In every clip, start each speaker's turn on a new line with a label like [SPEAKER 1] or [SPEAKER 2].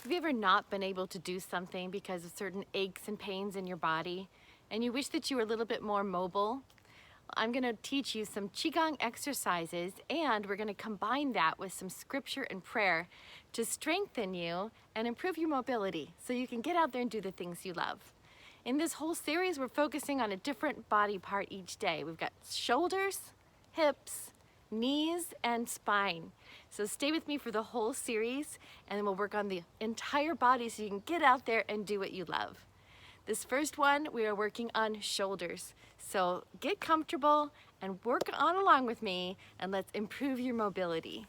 [SPEAKER 1] Have you ever not been able to do something because of certain aches and pains in your body, and you wish that you were a little bit more mobile? I'm going to teach you some Qigong exercises, and we're going to combine that with some scripture and prayer to strengthen you and improve your mobility so you can get out there and do the things you love. In this whole series, we're focusing on a different body part each day. We've got shoulders, hips, knees, and spine. So stay with me for the whole series, and then we'll work on the entire body so you can get out there and do what you love. This first one, we are working on shoulders. So get comfortable and work on along with me, and let's improve your mobility.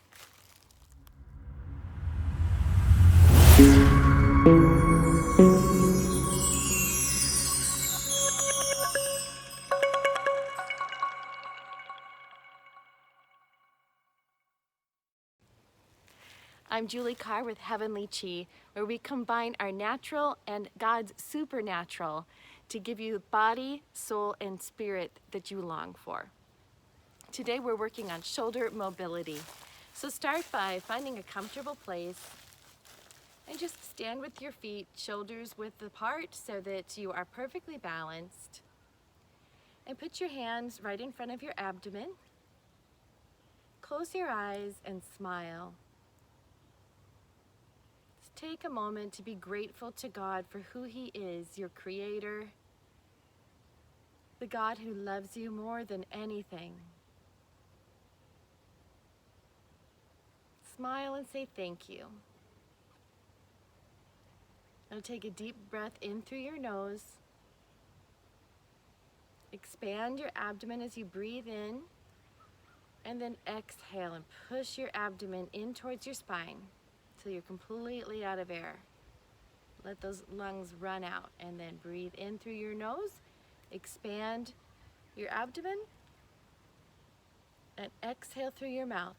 [SPEAKER 1] I'm Julie Carr with Heavenly Chi, where we combine our natural and God's supernatural to give you the body, soul, and spirit that you long for. Today we're working on shoulder mobility. So start by finding a comfortable place and just stand with your feet shoulders width apart so that you are perfectly balanced. And put your hands right in front of your abdomen. Close your eyes and smile. Take a moment to be grateful to God for who He is, your Creator, the God who loves you more than anything. Smile and say thank you. Now take a deep breath in through your nose. Expand your abdomen as you breathe in, and then exhale and push your abdomen in towards your spine till you're completely out of air. Let those lungs run out, and then breathe in through your nose, expand your abdomen, and exhale through your mouth.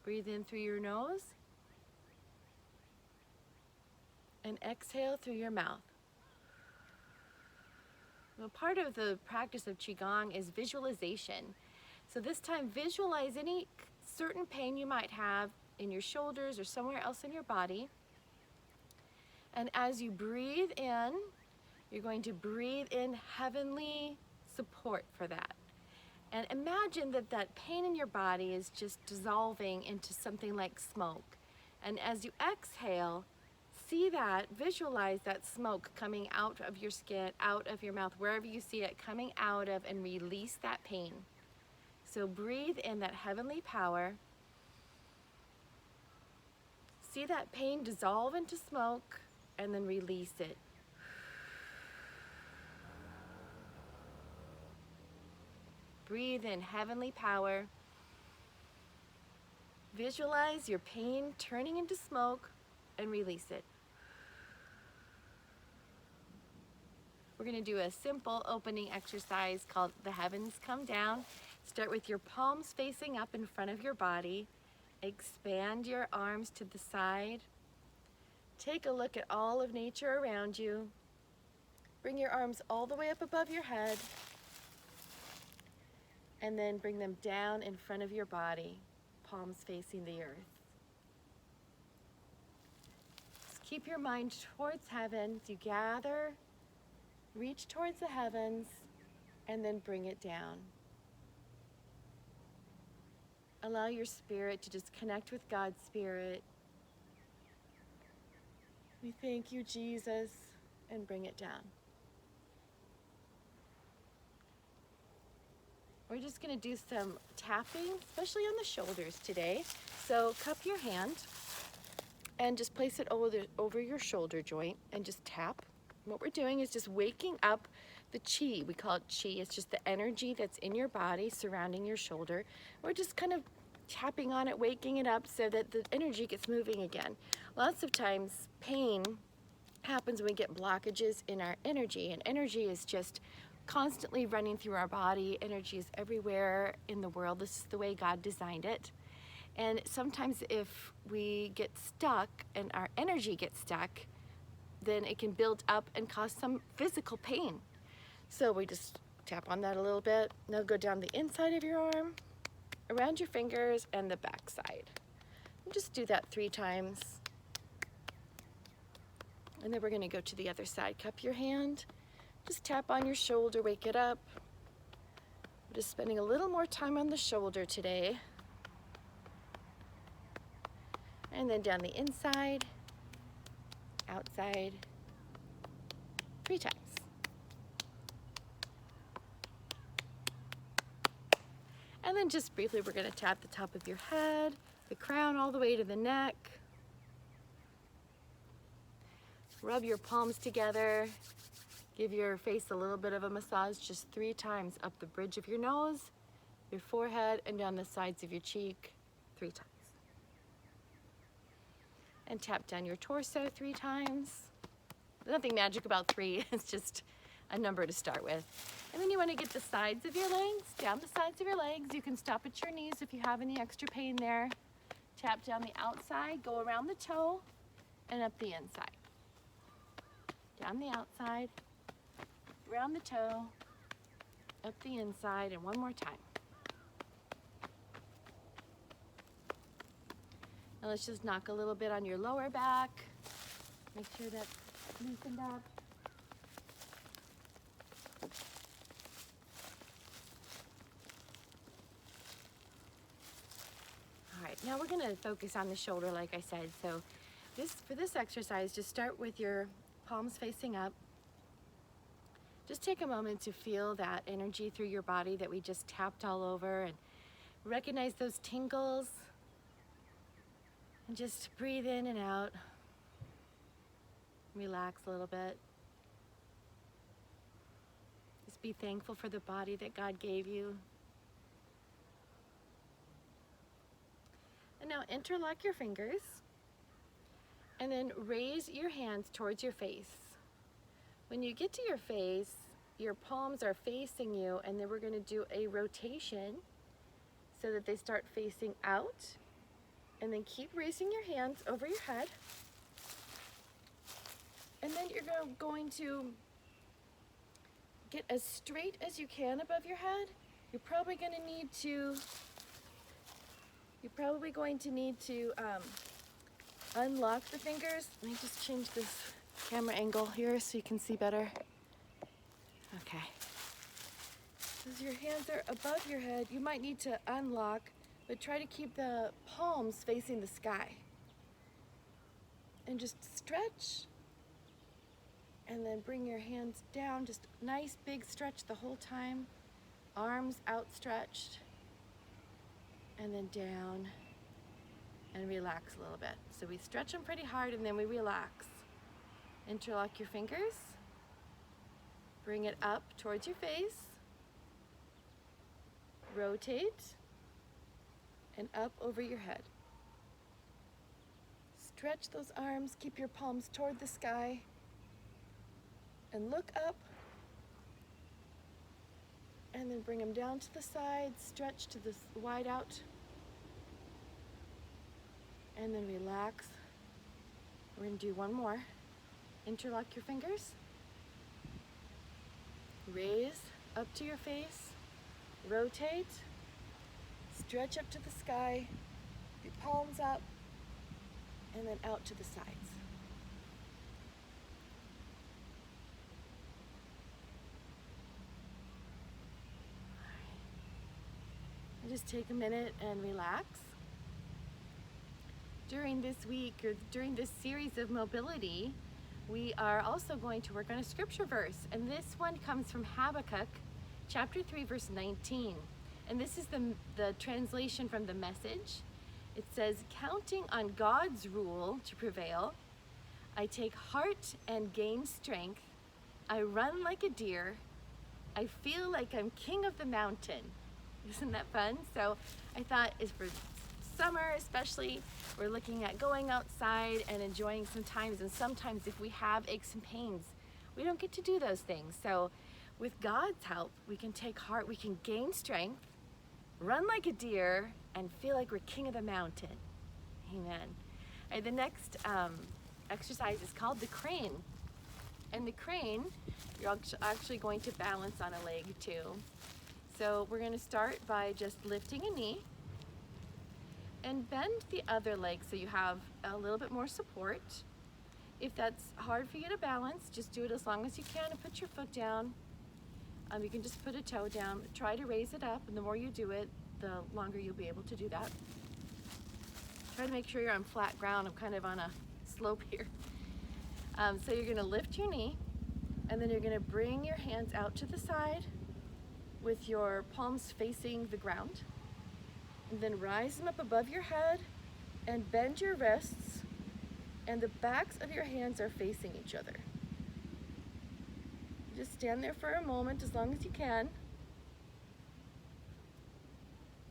[SPEAKER 1] Breathe in through your nose, and exhale through your mouth. Well, part of the practice of Qigong is visualization. So this time, visualize any certain pain you might have in your shoulders or somewhere else in your body. And as you breathe in, you're going to breathe in heavenly support for that. And imagine that that pain in your body is just dissolving into something like smoke. And as you exhale, see that, visualize that smoke coming out of your skin, out of your mouth, wherever you see it coming out of, and release that pain. So breathe in that heavenly power. See that pain dissolve into smoke, and then release it. Breathe in heavenly power. Visualize your pain turning into smoke, and release it. We're going to do a simple opening exercise called the Heavens Come Down. Start with your palms facing up in front of your body. Expand your arms to the side. Take a look at all of nature around you. Bring your arms all the way up above your head. And then bring them down in front of your body, palms facing the earth. Just keep your mind towards heaven. You gather, reach towards the heavens, and then bring it down. Allow your spirit to just connect with God's Spirit. We thank you, Jesus, and bring it down. We're just going to do some tapping, especially on the shoulders today. So cup your hand and just place it over your shoulder joint and just tap. What we're doing is just waking up the chi. We call it chi. It's just the energy that's in your body surrounding your shoulder. We're just kind of tapping on it, waking it up so that the energy gets moving again. Lots of times pain happens when we get blockages in our energy, and energy is just constantly running through our body. Energy is everywhere in the world. This is the way God designed it. And sometimes if we get stuck and our energy gets stuck, then it can build up and cause some physical pain. So we just tap on that a little bit. Now go down the inside of your arm. around your fingers and the back side. And just do that 3 times. And then we're going to go to the other side. Cup your hand. Just tap on your shoulder, wake it up. We're just spending a little more time on the shoulder today. And then down the inside, outside, 3 times. And then just briefly, we're going to tap the top of your head, the crown all the way to the neck. Rub your palms together. Give your face a little bit of a massage, just 3 times up the bridge of your nose, your forehead, and down the sides of your cheek, 3 times. And tap down your torso 3 times. Nothing magic about 3, it's just a number to start with. And then you want to get the sides of your legs, down the sides of your legs. You can stop at your knees if you have any extra pain there. Tap down the outside, go around the toe, and up the inside. Down the outside, around the toe, up the inside, and one more time. Now let's just knock a little bit on your lower back. Make sure that's loosened up. All right, now we're gonna focus on the shoulder like I said. So for this exercise, just start with your palms facing up. Just take a moment to feel that energy through your body that we just tapped all over, and recognize those tingles. And just breathe in and out. Relax a little bit. Just be thankful for the body that God gave you. And now interlock your fingers. And then raise your hands towards your face. When you get to your face, your palms are facing you, and then we're going to do a rotation so that they start facing out. And then keep raising your hands over your head. And then you're going to get as straight as you can above your head. You're probably going to need to unlock the fingers. Let me just change this camera angle here so you can see better. Okay. As your hands are above your head, you might need to unlock, but try to keep the palms facing the sky. And just stretch. And then bring your hands down, just nice big stretch the whole time. Arms outstretched. And then down. And relax a little bit. So we stretch them pretty hard and then we relax. Interlock your fingers. Bring it up towards your face. Rotate. And up over your head. Stretch those arms, keep your palms toward the sky. And look up. And then bring them down to the sides, stretch to the wide out. And then relax. We're going to do one more. Interlock your fingers. Raise up to your face. Rotate. Stretch up to the sky. Your palms up. And then out to the sides. And just take a minute and relax. During this week, or during this series of mobility, we are also going to work on a scripture verse. And this one comes from Habakkuk, chapter 3, verse 19. And this is the translation from the Message. It says, "Counting on God's rule to prevail, I take heart and gain strength. I run like a deer. I feel like I'm king of the mountain." Isn't that fun? So I thought is for summer especially, we're looking at going outside and enjoying some times. And sometimes if we have aches and pains, we don't get to do those things. So with God's help, we can take heart, we can gain strength, run like a deer, and feel like we're king of the mountain. Amen. All right, the next exercise is called the crane. And the crane, you're actually going to balance on a leg too. So we're gonna start by just lifting a knee and bend the other leg so you have a little bit more support. If that's hard for you to balance, just do it as long as you can and put your foot down. You can just put a toe down. Try to raise it up, and the more you do it, the longer you'll be able to do that. Try to make sure you're on flat ground. I'm kind of on a slope here. So you're gonna lift your knee, and then you're gonna bring your hands out to the side with your palms facing the ground. And then rise them up above your head and bend your wrists, and the backs of your hands are facing each other. Just stand there for a moment, as long as you can.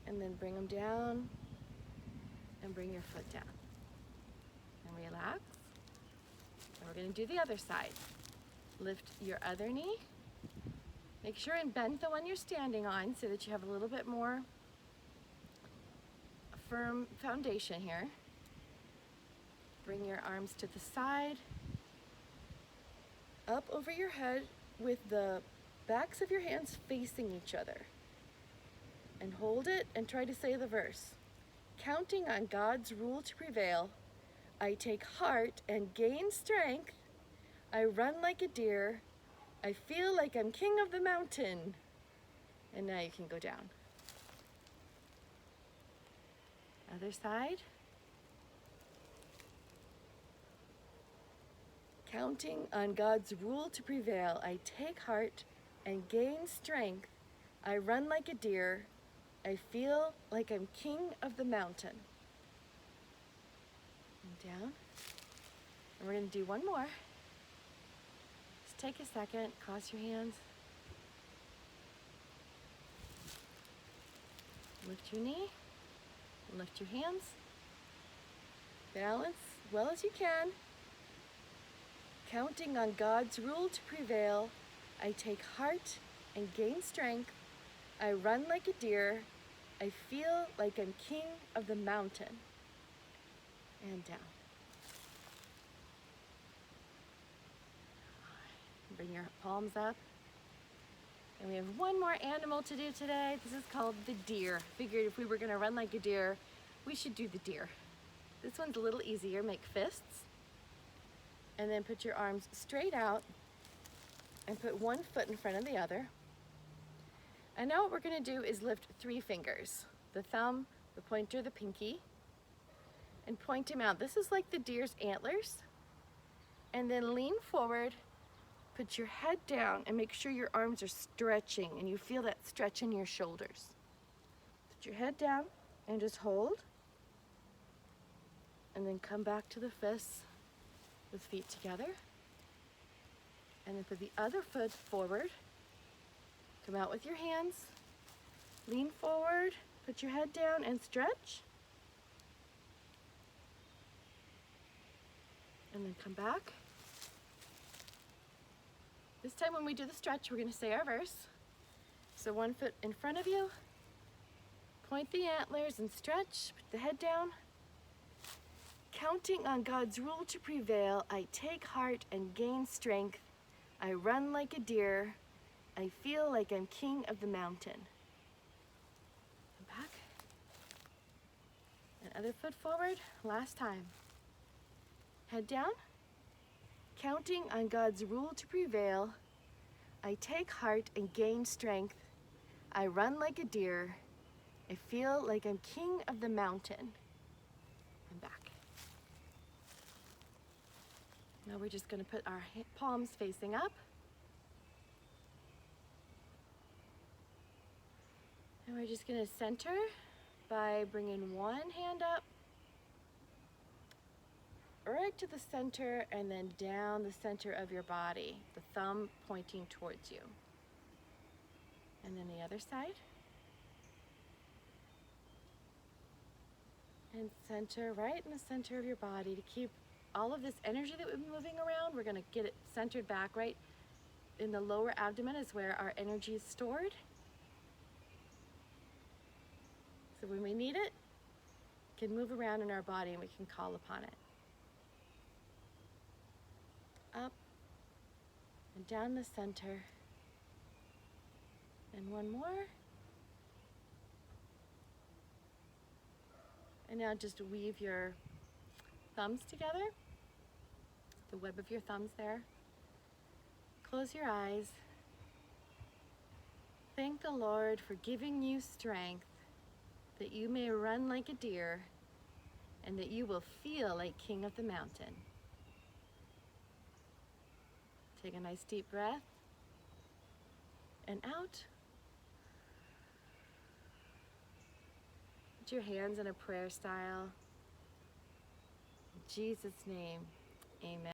[SPEAKER 1] And then bring them down and bring your foot down. And relax. And we're gonna do the other side. Lift your other knee. Make sure and bend the one you're standing on so that you have a little bit more firm foundation here. Bring your arms to the side, up over your head with the backs of your hands facing each other. And hold it and try to say the verse. Counting on God's rule to prevail, I take heart and gain strength. I run like a deer. I feel like I'm king of the mountain. And now you can go down. Other side. Counting on God's rule to prevail, I take heart and gain strength. I run like a deer. I feel like I'm king of the mountain. And down. And we're going to do one more. Just take a second, cross your hands. Lift your knee. Lift your hands. Balance as well as you can. Counting on God's rule to prevail, I take heart and gain strength. I run like a deer. I feel like I'm king of the mountain. And down. Bring your palms up. And we have one more animal to do today. This is called the deer. Figured if we were gonna run like a deer, we should do the deer. This one's a little easier. Make fists. And then put your arms straight out and put one foot in front of the other. And now what we're gonna do is lift 3 fingers. The thumb, the pointer, the pinky, and point them out. This is like the deer's antlers. And then lean forward, put your head down, and make sure your arms are stretching and you feel that stretch in your shoulders. Put your head down and just hold. And then come back to the fists with feet together. And then put the other foot forward. Come out with your hands. Lean forward, put your head down and stretch. And then come back. This time when we do the stretch, we're gonna say our verse. So one foot in front of you, point the antlers and stretch, put the head down. Counting on God's rule to prevail, I take heart and gain strength. I run like a deer. I feel like I'm king of the mountain. Come back. And other foot forward, last time. Head down. Counting on God's rule to prevail, I take heart and gain strength. I run like a deer. I feel like I'm king of the mountain. And back. Now we're just going to put our palms facing up. And we're just going to center by bringing one hand up, right to the center, and then down the center of your body, the thumb pointing towards you. And then the other side. And center right in the center of your body to keep all of this energy that we've been moving around. We're going to get it centered back right in the lower abdomen is where our energy is stored. So when we need it, it can move around in our body and we can call upon it. Up and down the center. And one more. And now just weave your thumbs together, the web of your thumbs there. Close your eyes. Thank the Lord for giving you strength, that you may run like a deer and that you will feel like king of the mountain. Take a nice deep breath and out. Put your hands in a prayer style. In Jesus' name, amen.